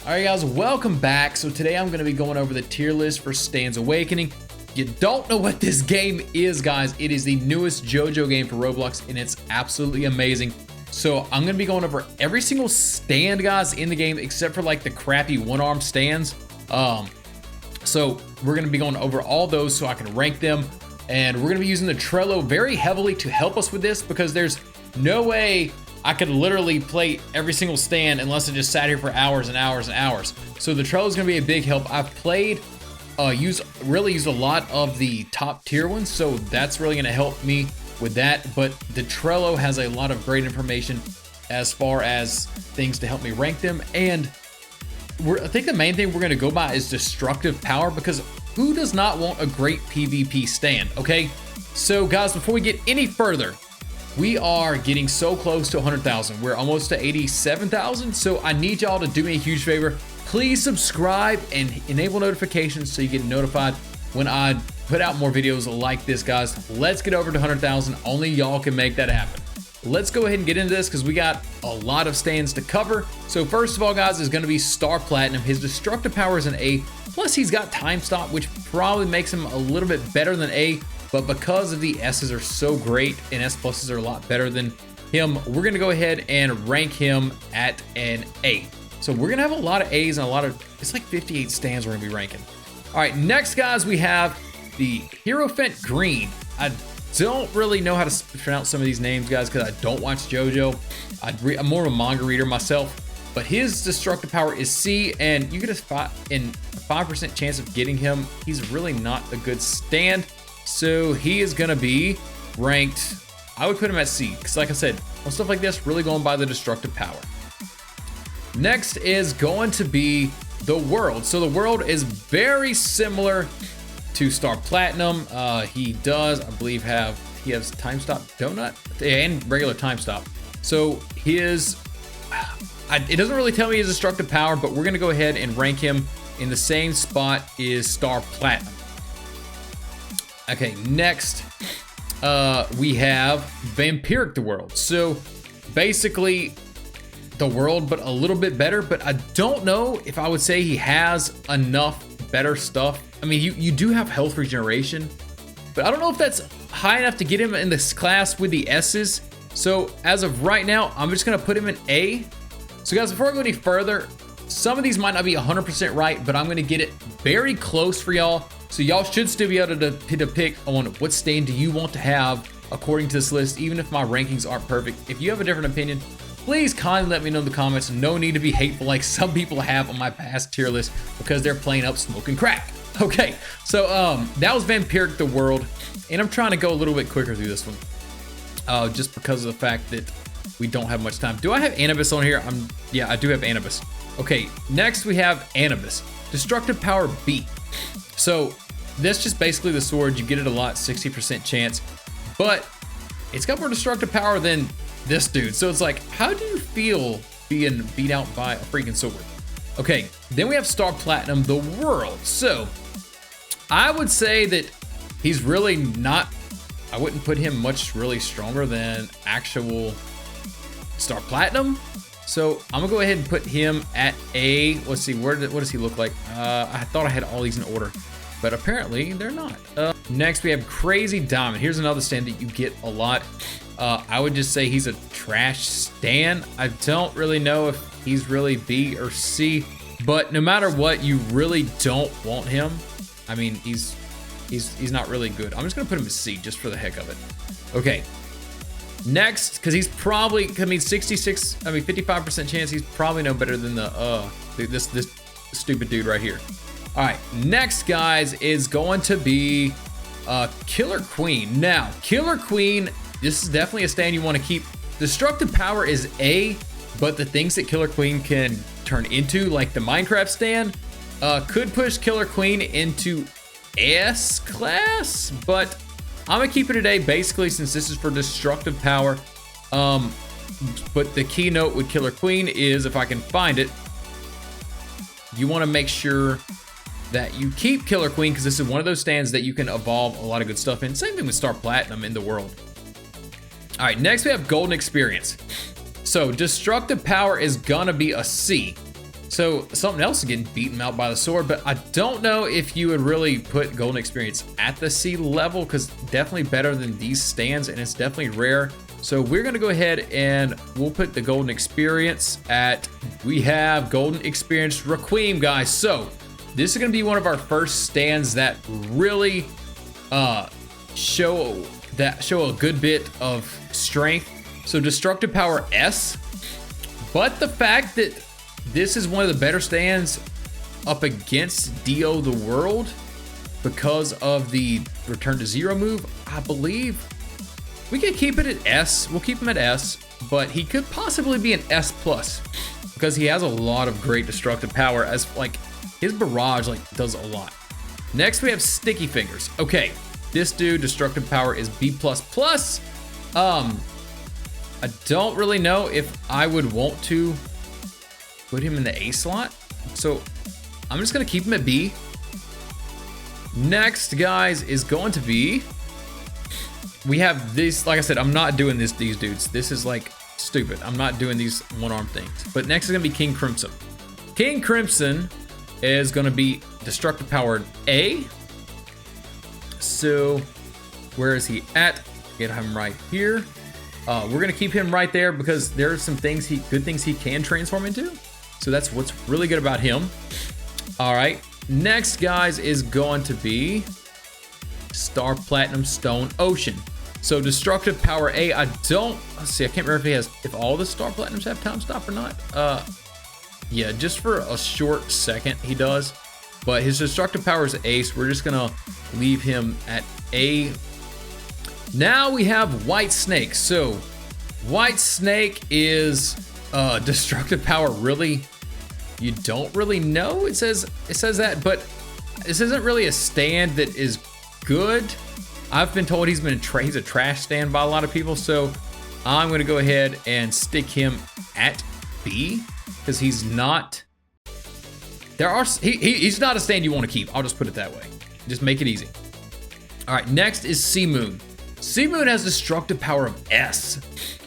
Alright guys, welcome back. So today I'm going to be going over the tier list for Stan's Awakening. You don't know what this game is, guys. It is the newest JoJo game for Roblox and it's absolutely amazing. So I'm going to be going over every single stand, guys, in the game except for like the crappy one-arm stands. So we're going to be going over all those so I can rank them. And we're going to be using the Trello very heavily to help us with this because there's no way I could literally play every single stand unless I just sat here for hours and hours and hours. So the Trello is going to be a big help. I've played, really used a lot of the top tier ones, so that's really going to help me with that. But the Trello has a lot of great information as far as things to help me rank them. And I think the main thing we're going to go by is destructive power, because who does not want a great PvP stand? Okay, so guys, before we get any further, we are getting so close to 100,000. We're almost to 87,000. So I need y'all to do me a huge favor. Please subscribe and enable notifications so you get notified when I put out more videos like this, guys. Let's get over to 100,000. Only y'all can make that happen. Let's go ahead and get into this because we got a lot of stands to cover. So first of all, guys, is going to be Star Platinum. His destructive power is an A. Plus he's got time stop, which probably makes him a little bit better than A. But because of the S's are so great and S pluses are a lot better than him, we're going to go ahead and rank him at an A. So we're going to have a lot of A's and a lot of, it's like 58 stands we're going to be ranking. All right, next, guys, we have the Hierophant Green. I don't really know how to pronounce some of these names, guys, because I don't watch JoJo. I'm more of a manga reader myself. But his destructive power is C, and you get a 5% chance of getting him. He's really not a good stand. So he is going to be ranked, I would put him at C, because like I said, on stuff like this, really going by the destructive power. Next is going to be the World. So the World is very similar to Star Platinum. He does, I believe, he has time stop donut and regular time stop. So his, it doesn't really tell me his destructive power, but we're going to go ahead and rank him in the same spot as Star Platinum. Okay, next we have Vampiric the World. So basically the World, but a little bit better. But I don't know if I would say he has enough better stuff. I mean, you do have health regeneration, but I don't know if that's high enough to get him in this class with the S's. So as of right now, I'm just gonna put him in A. So guys, before I go any further, some of these might not be 100% right, but I'm gonna get it very close for y'all. So y'all should still be able to pick on what stand do you want to have according to this list, even if my rankings aren't perfect. If you have a different opinion, please kindly let me know in the comments. No need to be hateful like some people have on my past tier list because they're playing up smoking crack. Okay, so that was Vampiric the World, and I'm trying to go a little bit quicker through this one, just because of the fact that we don't have much time. Do I have Anubis on here? Yeah, I do have Anubis. Okay, next we have Anubis, destructive power B. So that's just basically the sword. You get it a lot, 60% chance, but it's got more destructive power than this dude. So it's like, how do you feel being beat out by a freaking sword? Okay, then we have Star Platinum, the World. So I would say that he's really not, I wouldn't put him much really stronger than actual Star Platinum. So I'm gonna go ahead and put him at A. Let's see, what does he look like? I thought I had all these in order, but apparently they're not. Next we have Crazy Diamond. Here's another stand that you get a lot. I would just say he's a trash stand. I don't really know if he's really B or C, but no matter what, you really don't want him. I mean, he's not really good. I'm just gonna put him as C just for the heck of it. Okay. Next, because he's probably, 55% chance he's probably no better than this stupid dude right here. All right, next, guys, is going to be Killer Queen. Now, Killer Queen, this is definitely a stand you want to keep. Destructive power is A, but the things that Killer Queen can turn into, like the Minecraft stand, could push Killer Queen into S class, but I'm gonna keep it at A basically since this is for destructive power. But the keynote with Killer Queen is, if I can find it, you want to make sure that you keep Killer Queen because this is one of those stands that you can evolve a lot of good stuff in. Same thing with Star Platinum in the World. All right, next we have Golden Experience. So destructive power is gonna be a C. So something else is getting beaten out by the sword, but I don't know if you would really put golden experience at the C level, because definitely better than these stands, and it's definitely rare. So we're gonna go ahead and we'll put the golden experience at, we have golden experience Requiem, guys. So this is gonna be one of our first stands that really show a good bit of strength. So destructive power S, but the fact that this is one of the better stands up against Dio the World because of the return to zero move, I believe we can keep it at S. We'll keep him at S, but he could possibly be an S plus because he has a lot of great destructive power, as like his barrage like does a lot. Next we have Sticky Fingers. Okay, this dude destructive power is B plus plus. I don't really know if I would want to put him in the A slot, so I'm just gonna keep him at B. Next, guys, is going to be, we have this, like I said, I'm not doing these dudes. This is like stupid. I'm not doing these one-arm things. But next is gonna be King Crimson. King Crimson is gonna be destructive power A. So where is he at? Get him right here. We're gonna keep him right there because there are some things good things he can transform into. So that's what's really good about him. All right, next, guys, is going to be Star Platinum Stone Ocean. So destructive power A, let's see, I can't remember if all the Star Platinums have time stop or not. Yeah, just for a short second he does, but his destructive power is A, so we're just gonna leave him at A. Now we have White Snake. So White Snake is destructive power, really, you don't really know. It says that, but this isn't really a stand that is good. I've been told he's a trash stand by a lot of people, so I'm gonna go ahead and stick him at B because he's not. He's not a stand you want to keep. I'll just put it that way. Just make it easy. All right, next is Sea Moon. Sea Moon has destructive power of S,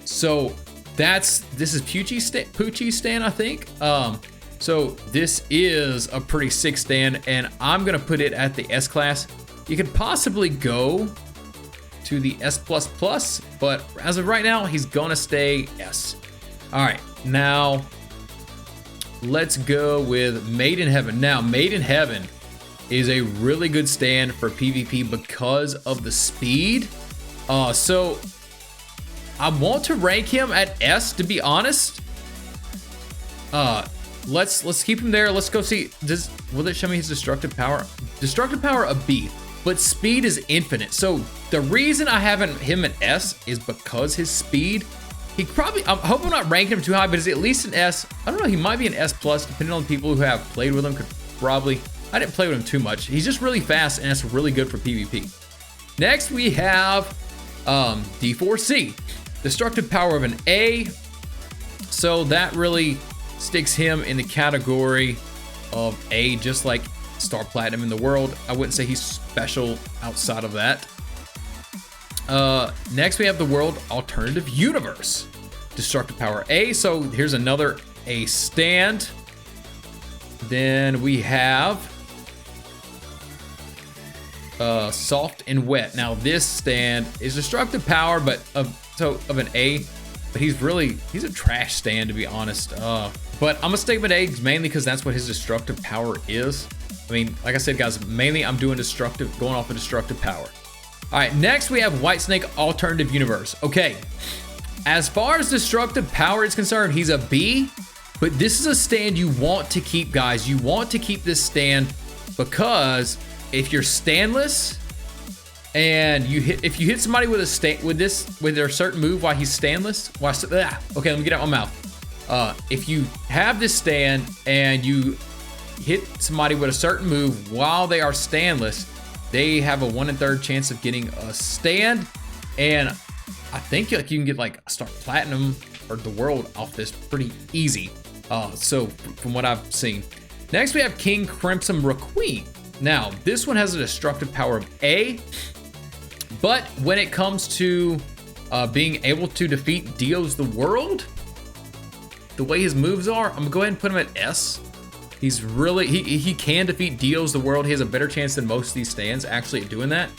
so this is Poochie's stand, I think. So this is a pretty sick stand, and I'm gonna put it at the S class. You could possibly go to the S++, but as of right now, he's gonna stay S. All right, now let's go with Made in Heaven. Now, Made in Heaven is a really good stand for PvP because of the speed. So I want to rank him at S, to be honest. Let's keep him there. Let's go see. Will it show me his destructive power? Destructive power of B, but speed is infinite. So the reason I have him at S is because his speed. I hope I'm not ranking him too high, but is at least an S. I don't know. He might be an S plus, depending on the people who have played with him. Could probably. I didn't play with him too much. He's just really fast, and that's really good for PvP. Next, we have D4C, destructive power of an A. So that really sticks him in the category of A, just like Star Platinum in the world. I wouldn't say he's special outside of that. Next, we have the World Alternative Universe, destructive power A. So here's another A stand. Then we have Soft and Wet. Now this stand is destructive power, but of an A, but he's a trash stand, to be honest. But I'm gonna stick with A mainly because that's what his destructive power is. I mean, like I said, guys, mainly I'm doing going off of destructive power. All right, next we have White Snake Alternative Universe. Okay, as far as destructive power is concerned, he's a B, but this is a stand you want to keep, guys. You want to keep this stand because if you're standless and if you hit somebody with their certain move while he's standless, okay, let me get out my mouth. If you have this stand and you hit somebody with a certain move while they are standless, they have a 1 1/3 chance of getting a stand, and I think like you can get like a Star Platinum or the world off this pretty easy. So from what I've seen. Next we have King Crimson Requiem. Now this one has a destructive power of A, but when it comes to being able to defeat Dio's the World, the way his moves are, I'm gonna go ahead and put him at S. He's really, he can defeat Deals the World. He has a better chance than most of these stands actually at doing that,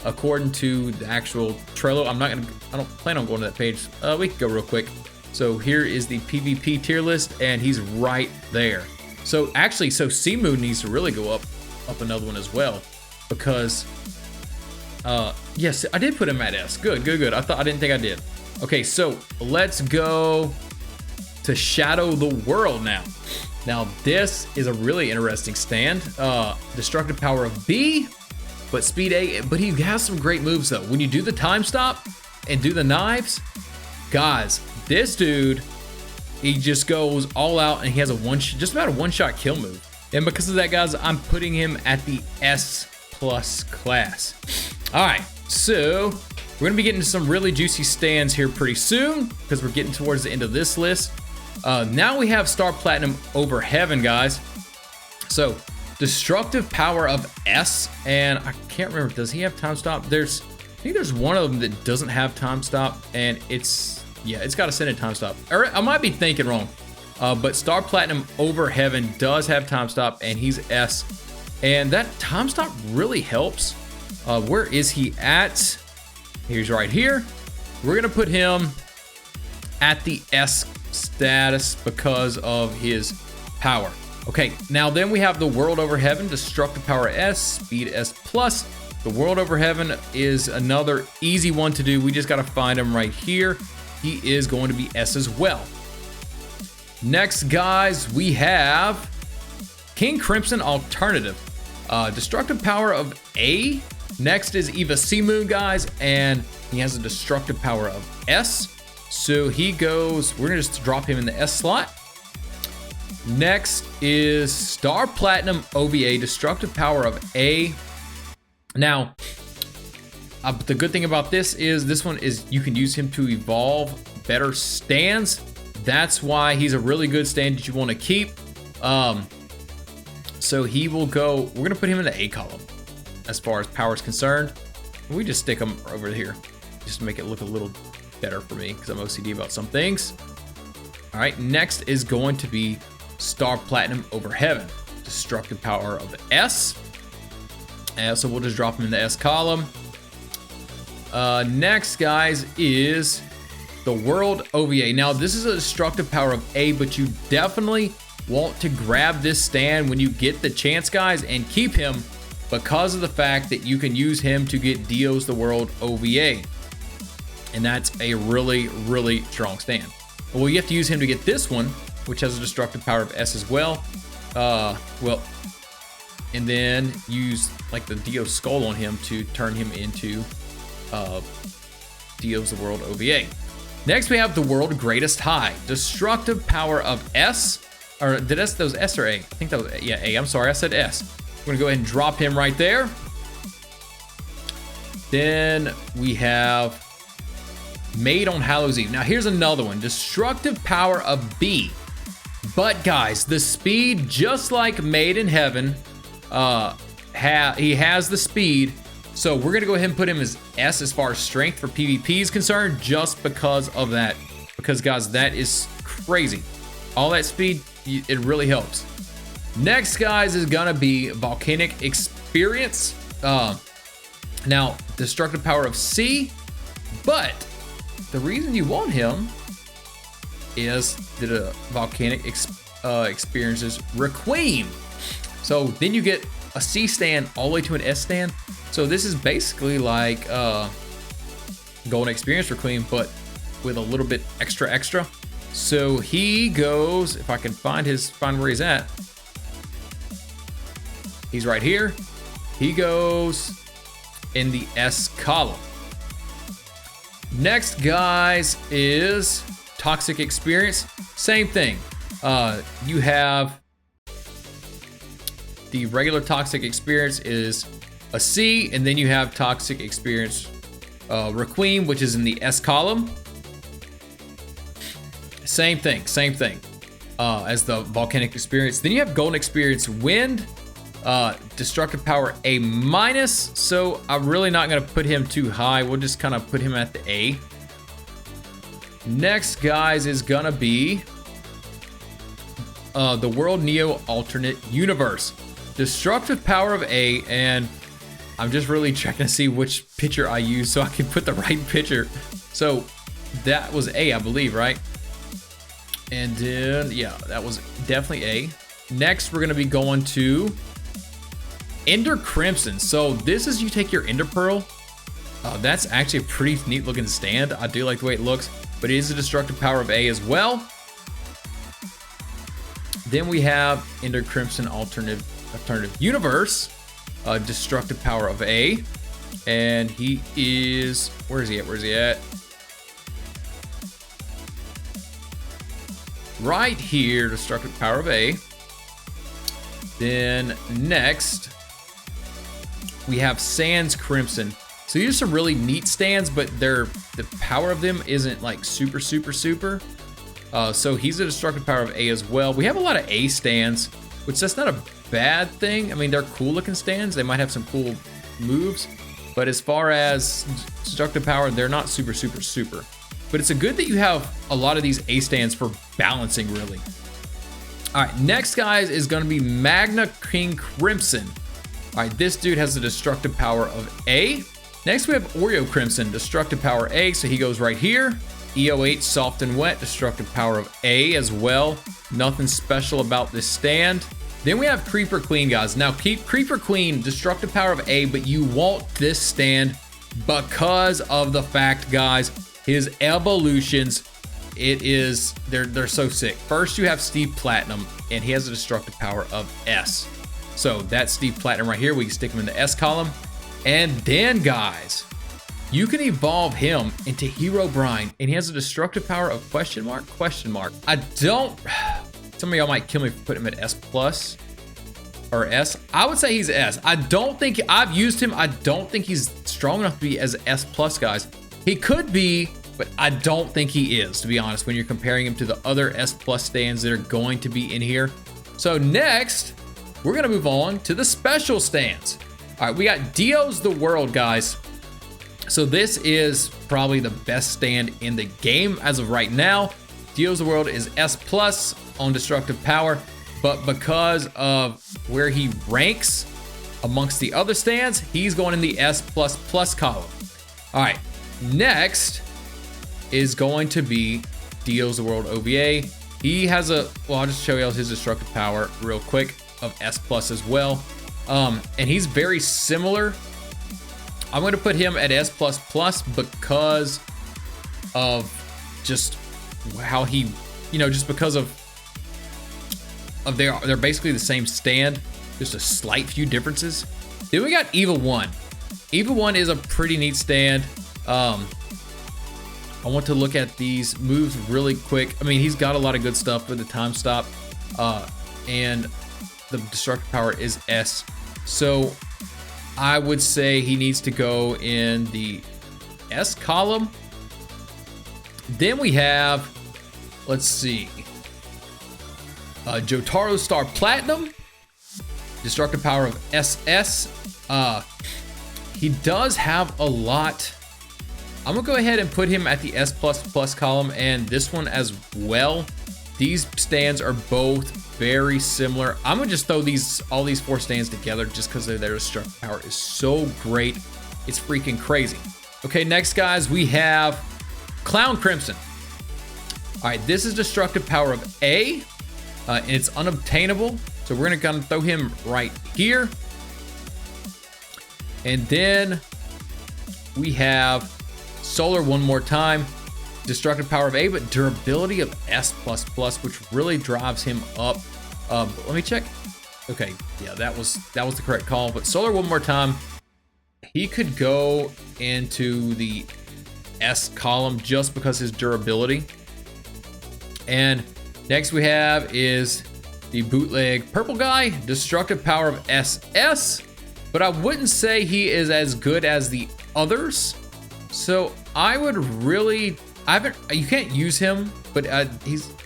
according to the actual Trello. I don't plan on going to that page. We can go real quick. So here is the PvP tier list, and he's right there. So actually, Seamoon needs to really go up another one as well, because yes, I did put him at S. Good. I didn't think I did. Okay, so let's go to Shadow the World now. Now this is a really interesting stand. Destructive power of B, but speed A, but he has some great moves though. When you do the time stop and do the knives, guys, this dude, he just goes all out, and he has just about a one-shot kill move. And because of that, guys, I'm putting him at the S+ class. All right, so we're gonna be getting to some really juicy stands here pretty soon, because we're getting towards the end of this list. Now we have Star Platinum over Heaven, guys. So destructive power of S, and I can't remember, does he have time stop? I think there's one of them that doesn't have time stop, and it's got a set time stop. Or I might be thinking wrong. But Star Platinum over Heaven does have time stop, and he's S. And that time stop really helps. Where is he at? He's right here. We're gonna put him at the S status because of his power. Okay, now then we have the World Over Heaven, destructive power S, speed S+. The World Over Heaven is another easy one to do. We just gotta find him right here. He is going to be S as well. Next, guys, we have King Crimson Alternative. Destructive power of A. Next is Eva Seamoon, guys, and he has a destructive power of S. So he goes, we're gonna just drop him in the S slot. Next is Star Platinum OVA, destructive power of A. Now, the good thing about this one is you can use him to evolve better stands. That's why he's a really good stand that you want to keep. So he will go, we're gonna put him in the A column as far as power is concerned. We just stick him over here just to make it look a little better for me, because I'm OCD about some things. All right, next is going to be Star Platinum over Heaven, destructive power of S. And so we'll just drop him in the S column. Next, guys, is the World OVA. Now, this is a destructive power of A, but you definitely want to grab this stand when you get the chance, guys, and keep him, because of the fact that you can use him to get Dio's the World OVA. And that's a really, really strong stand. Well, you have to use him to get this one, which has a destructive power of S as well. And then use like the Dio skull on him to turn him into Dio's the World OVA. Next, we have the World Greatest High, destructive power of S. Or that was S or A? I think that was A. I'm sorry, I said S. We're gonna go ahead and drop him right there. Then we have Made on Hallows Eve. Now here's another one, destructive power of B. But guys, the speed, just like Made in Heaven, he has the speed. So we're gonna go ahead and put him as S as far as strength for PvP is concerned, just because of that. Because guys, that is crazy. All that speed, it really helps. Next, guys, is gonna be Volcanic Experience. Now, destructive power of C, but the reason you want him is the Volcanic Experiences Requiem. So then you get a C stand all the way to an S stand. So this is basically like Golden Experience Requiem, but with a little bit extra. So he goes, if I can find where he's at. He's right here. He goes in the S column. Next, guys, is Toxic Experience. Same thing. You have the regular Toxic Experience is a C, and then you have Toxic Experience Requiem, which is in the S column. Same thing as the Volcanic Experience. Then you have Golden Experience Wind, destructive power A-. So I'm really not gonna put him too high. We'll just kind of put him at the A. Next, guys, is gonna be the World Neo Alternate Universe. Destructive power of A, and I'm just really checking to see which picture I use so I can put the right picture. So that was A, I believe, right? And then, yeah, that was definitely A. Next, we're gonna be going to Ender Crimson. So this is, you take your Ender Pearl. That's actually a pretty neat looking stand. I do like the way it looks, but it is a destructive power of A as well. Then we have Ender Crimson Alternative Universe, destructive power of A, and he is, where is he at? Where's he at? Right here, destructive power of A. Then next, we have Sans Crimson. So these are some really neat stands, but the power of them isn't like super. So he's a destructive power of A as well. We have a lot of A stands, which that's not a bad thing. I mean, they're cool looking stands. They might have some cool moves, but as far as destructive power, they're not super. But it's a good that you have a lot of these A stands for balancing, really. All right, next, guys, is going to be Magna King Crimson. All right, this dude has the destructive power of A. Next, we have Oreo Crimson, destructive power A, so he goes right here. EO8, soft and wet, destructive power of A as well. Nothing special about this stand. Then we have Creeper Queen, guys. Now, Creeper Queen, destructive power of A, but you want this stand because of the fact, guys, his evolutions, they're so sick. First, you have Steve Platinum, and he has a destructive power of S. So that's Steve Platinum right here. We can stick him in the S column. And then, guys, you can evolve him into Hero Brine, and he has a destructive power of question mark. I don't, some of y'all might kill me for putting him at S plus or S. I would say he's S. I don't think, I've used him. I don't think he's strong enough to be as S plus, guys. He could be, but I don't think he is, to be honest, when you're comparing him to the other S plus stands that are going to be in here. So next, we're gonna move on to the special stands. All right, we got Dio's the World, guys. So this is probably the best stand in the game as of right now. Dio's the World is S plus on destructive power, but because of where he ranks amongst the other stands, he's going in the S plus plus column. All right, next is going to be Dio's the World OVA. He has a, well, I'll just show you his destructive power real quick of S plus as well. And he's very similar. I'm going to put him at S plus plus because of just how he, just because of they're basically the same stand, just a slight few differences. Then we got Evil One. Evil One is a pretty neat stand. I want to look at these moves really quick. I mean, he's got a lot of good stuff with the time stop, and the destructive power is S. So I would say he needs to go in the S column. Then we have, let's see, Jotaro Star Platinum, destructive power of SS. He does have a lot. I'm gonna go ahead and put him at the S plus plus column, and this one as well. These stands are both very similar. I'm gonna just throw all these four stands together just because their destructive power is so great. It's freaking crazy. Okay, next, guys, we have Clown Crimson. All right, this is destructive power of A, and it's unobtainable. So we're gonna throw him right here. And then we have Solar one more time. Destructive power of A, but durability of S plus plus, which really drives him up. Let me check. Okay, yeah, that was the correct call. But Solar one more time. He could go into the S column just because his durability. And next we have is the bootleg purple guy, destructive power of SS, but I wouldn't say he is as good as the others. So I would really, you can't use him, but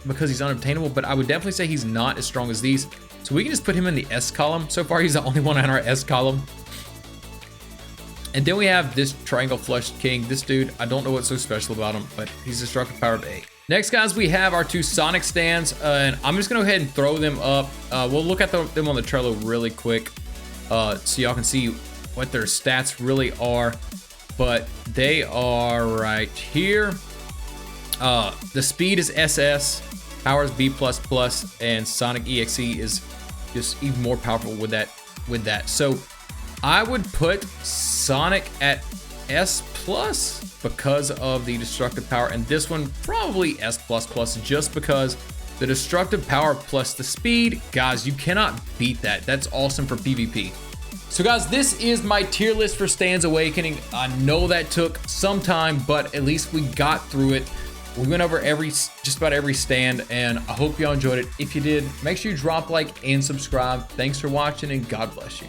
because he's unobtainable, but I would definitely say he's not as strong as these. So we can just put him in the S column. So far, he's the only one in our S column. And then we have this Triangle Flush King. This dude, I don't know what's so special about him, but he's destructive power of A. Next, guys, we have our 2 Sonic stands, and I'm just gonna go ahead and throw them up. We'll look at them on the trailer really quick, so y'all can see what their stats really are. But they are right here. The speed is SS, power is B++, and Sonic EXE is just even more powerful with that. So I would put Sonic at S+ because of the destructive power, and this one probably S++ just because the destructive power plus the speed, guys, you cannot beat that. That's awesome for PvP. So guys, this is my tier list for Stands Awakening. I know that took some time, but at least we got through it. We went over just about every stand, and I hope y'all enjoyed it. If you did, make sure you drop a like and subscribe. Thanks for watching, and God bless you.